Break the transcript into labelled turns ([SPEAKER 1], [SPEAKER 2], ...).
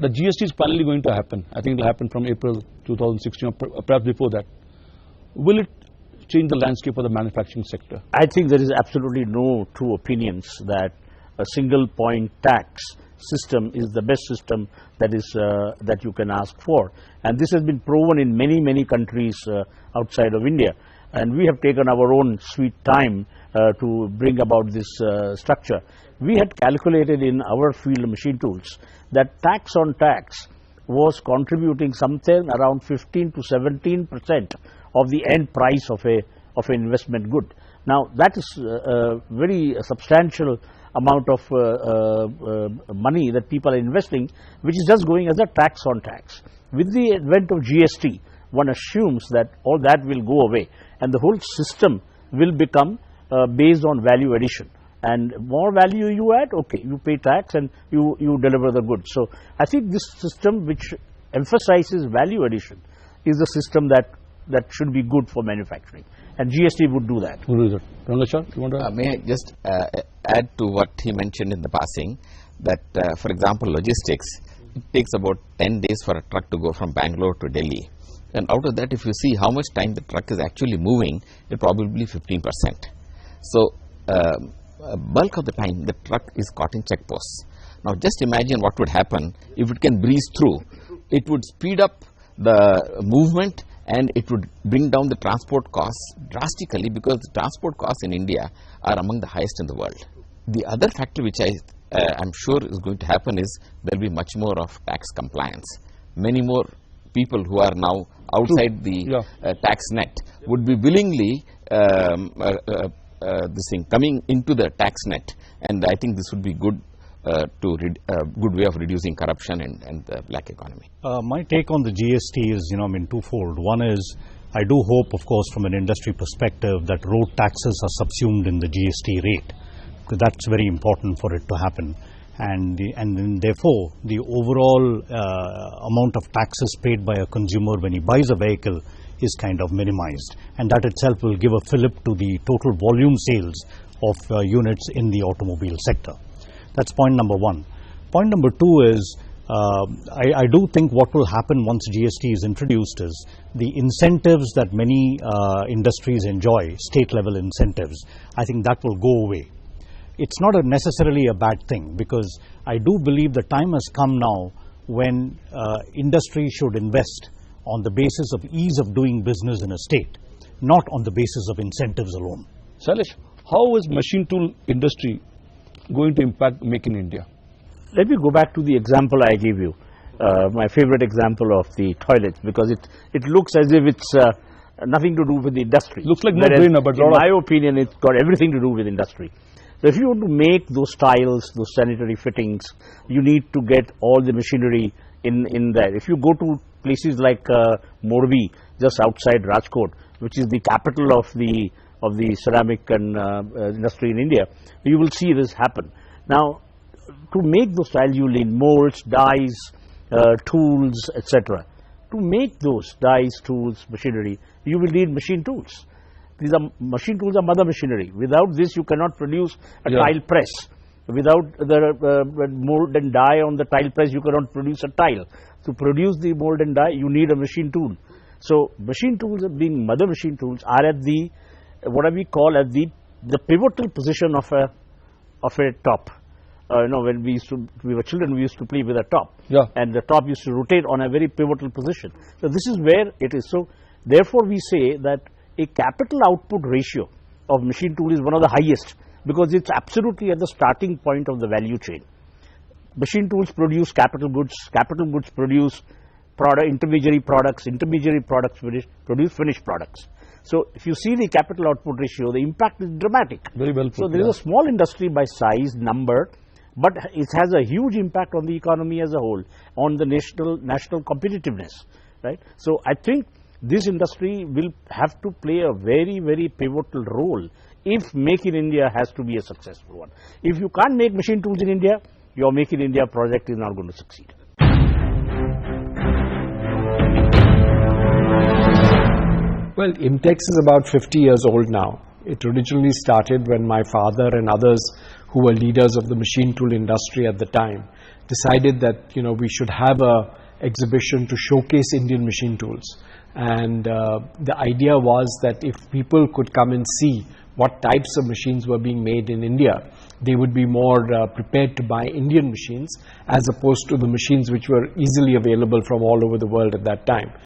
[SPEAKER 1] The GST is finally going to happen. I think it will happen from April 2016 or perhaps before that. Will it change the landscape of the manufacturing sector?
[SPEAKER 2] I think there is absolutely no two opinions that a single point tax system is the best system that you can ask for, and this has been proven in many countries outside of India, and we have taken our own sweet time to bring about this structure. We had calculated in our field of machine tools that tax on tax was contributing something around 15 to 17% of the end price of an investment good. Now that is a very substantial amount of money that people are investing, which is just going as a tax on tax. With the advent of GST, one assumes that all that will go away and the whole system will become based on value addition. And more value you add, okay, you pay tax and you deliver the goods. So I think this system, which emphasizes value addition, is the system that should be good for manufacturing, and GST would do that.
[SPEAKER 1] Rangachar, you want to
[SPEAKER 3] may I just add to what he mentioned in the passing, that for example logistics, it takes about 10 days for a truck to go from Bangalore to Delhi, and out of that, if you see how much time the truck is actually moving, it probably 15%. So bulk of the time the truck is caught in checkposts. Now just imagine what would happen if it can breeze through. It would speed up the movement and it would bring down the transport costs drastically, because the transport costs in India are among the highest in the world. The other factor which I'm sure is going to happen is there will be much more of tax compliance. Many more people who are now outside the tax net would be willingly this thing coming into the tax net, and I think this would be good good way of reducing corruption and the black economy.
[SPEAKER 4] My take on the GST is, twofold. One is, I do hope, of course, from an industry perspective, that road taxes are subsumed in the GST rate, because that's very important for it to happen. And then therefore, the overall amount of taxes paid by a consumer when he buys a vehicle is kind of minimized, and that itself will give a fillip to the total volume sales of units in the automobile sector. That's point number one. Point number two is, I do think what will happen once GST is introduced is the incentives that many industries enjoy, state level incentives, I think that will go away. It's not necessarily a bad thing, because I do believe the time has come now when industry should invest on the basis of ease of doing business in a state, not on the basis of incentives alone.
[SPEAKER 1] Sailesh, how is machine tool industry going to impact Make in India?
[SPEAKER 2] Let me go back to the example I gave you, my favorite example of the toilets, because it looks as if it's nothing to do with the industry.
[SPEAKER 1] Looks like no-brainer, but
[SPEAKER 2] in my opinion, it's got everything to do with industry. So if you want to make those tiles, those sanitary fittings, you need to get all the machinery in there. If you go to places like Morbi, just outside Rajkot, which is the capital of the ceramic and industry in India, you will see this happen. Now, to make those tiles, you need molds, dies, tools, etc. To make those dies, tools, machinery, you will need machine tools. These are machine tools, are mother machinery. Without this, you cannot produce a tile press. Without the mold and die on the tile press, you cannot produce a tile. To produce the mold and die, you need a machine tool. So machine tools, being mother machine tools, are at the what we call at the pivotal position of a top. When we were children, we used to play with a top, and the top used to rotate on a very pivotal position. So this is where it is. So therefore, we say that a capital output ratio of machine tool is one of the highest, because it's absolutely at the starting point of the value chain. Machine tools produce capital goods produce intermediary products produce finished products. So if you see the capital output ratio, the impact is dramatic.
[SPEAKER 1] Very well put.
[SPEAKER 2] So there is a small industry by size, number, but it has a huge impact on the economy as a whole, on the national competitiveness, right? So I think this industry will have to play a very, very pivotal role if Make in India has to be a successful one. If you can't make machine tools in India, your Make in India project is not going to succeed.
[SPEAKER 5] Well, IMTEX is about 50 years old now. It originally started when my father and others who were leaders of the machine tool industry at the time, decided that we should have a exhibition to showcase Indian machine tools. And the idea was that if people could come and see what types of machines were being made in India, they would be more prepared to buy Indian machines as opposed to the machines which were easily available from all over the world at that time.